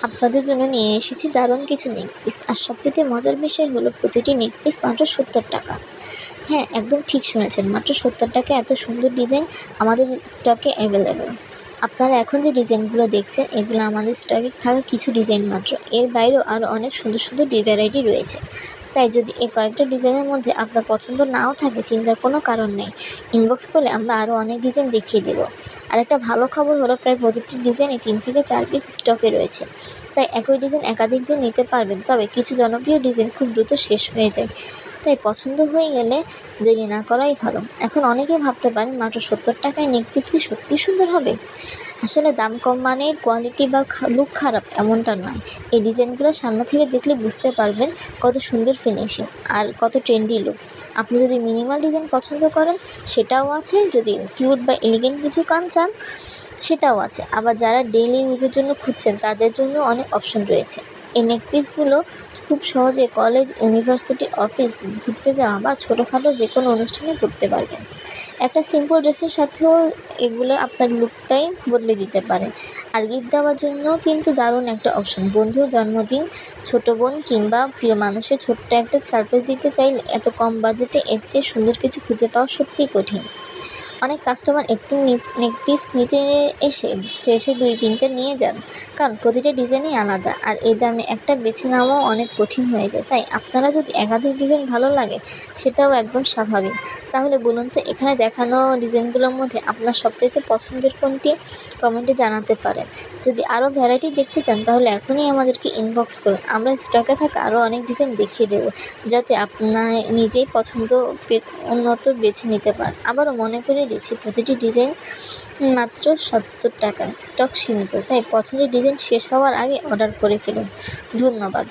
আপনাদের জন্য নিয়ে এসেছি দারুণ কিছু নেক পিস। আর সবথেকে মজার বিষয় হলো প্রতিটি নেক পিস মাত্র 70 টাকা। হ্যাঁ, একদম ঠিক শুনেছেন, মাত্র 70 টাকা এত সুন্দর ডিজাইন আমাদের স্টকে অ্যাভেলেবল। আপনারা এখন যে ডিজাইনগুলো দেখছেন এগুলো আমাদের স্টকে থাকা কিছু ডিজাইন মাত্র। এর বাইরেও আরও অনেক সুন্দর সুন্দর ভ্যারাইটি রয়েছে। তাই যদি এই কয়েকটা ডিজাইনের মধ্যে আপনার পছন্দ নাও থাকে, চিন্তার কোনো কারণ নেই। ইনবক্স করলে আমরা আরও অনেক ডিজাইন দেখিয়ে দেব। আর একটা ভালো খবর হলো, প্রায় প্রতিটি ডিজাইনে 3 থেকে 4 পিস স্টকে রয়েছে। তাই একই ডিজাইন একাধিকজন নিতে পারবেন। তবে কিছু জনপ্রিয় ডিজাইন খুব দ্রুত শেষ হয়ে যায়। তাই পছন্দ হয়ে গেলে দেরি না করাই ভালো। এখন অনেকেই ভাবতে পারেন, মাত্র 70 টাকায় নেক পিস কি সত্যি সুন্দর হবে? আসলে দাম কম মানেই কোয়ালিটি বা লুক খারাপ এমনটা নয়। এই ডিজাইনগুলো সামনে থেকে দেখলে বুঝতে পারবেন কত সুন্দর ফিনিশিং আর কত ট্রেন্ডি লুক। আপনি যদি মিনিমাল ডিজাইন পছন্দ করেন সেটাও আছে, যদি কিউট বা এলিগেন্ট কিছু চান সেটাও আছে। আবার যারা ডেইলি ইউজের জন্য খুঁজছেন তাদের জন্য অনেক অপশন রয়েছে। এই নেক পিসগুলো খুব সহজে কলেজ, ইউনিভার্সিটি, অফিস, ঘুরতে যাওয়া বা ছোটোখাটো যে কোনো অনুষ্ঠানে পরতে পারবেন। একটা সিম্পল ড্রেসের সাথেও এগুলো আপনার লুকটাই বদলে দিতে পারে। আর গিফট দেওয়ার জন্য কিন্তু দারুণ একটা অপশন। বন্ধুর জন্মদিন, ছোটো বোন কিংবা প্রিয় মানুষের ছোট্ট একটা সারপ্রাইজ দিতে চাইলে এত কম বাজেটে এর চেয়ে সুন্দর কিছু খুঁজে পাওয়া সত্যিই কঠিন। অনেক কাস্টমার একটু নেক পিস নিতে এসে শেষে 2-3টে নিয়ে যান, কারণ প্রতিটা ডিজাইনই আলাদা আর এই দামে একটা বেছে নেওয়াও অনেক কঠিন হয়ে যায়। তাই আপনারা যদি একাধিক ডিজাইন ভালো লাগে সেটাও একদম স্বাভাবিক। তাহলে বলুন তো, এখানে দেখানো ডিজাইনগুলোর মধ্যে আপনার সবচাইতে পছন্দের কোনটি? কমেন্টে জানাতে পারেন। যদি আরও ভ্যারাইটি দেখতে চান তাহলে এখনই আমাদেরকে ইনবক্স করুন। আমরা স্টকে থাকা আরও অনেক ডিজাইন দেখিয়ে দেবো, যাতে আপনার নিজেই পছন্দ উন্নত বেছে নিতে পারেন। আবারও মনে করিয়ে দিচ্ছি, প্রতিটি ডিজাইন মাত্র 70 টাকা, স্টক সীমিত। তাই পছন্দের ডিজাইন শেষ হওয়ার আগে অর্ডার করে ফেলুন। ধন্যবাদ।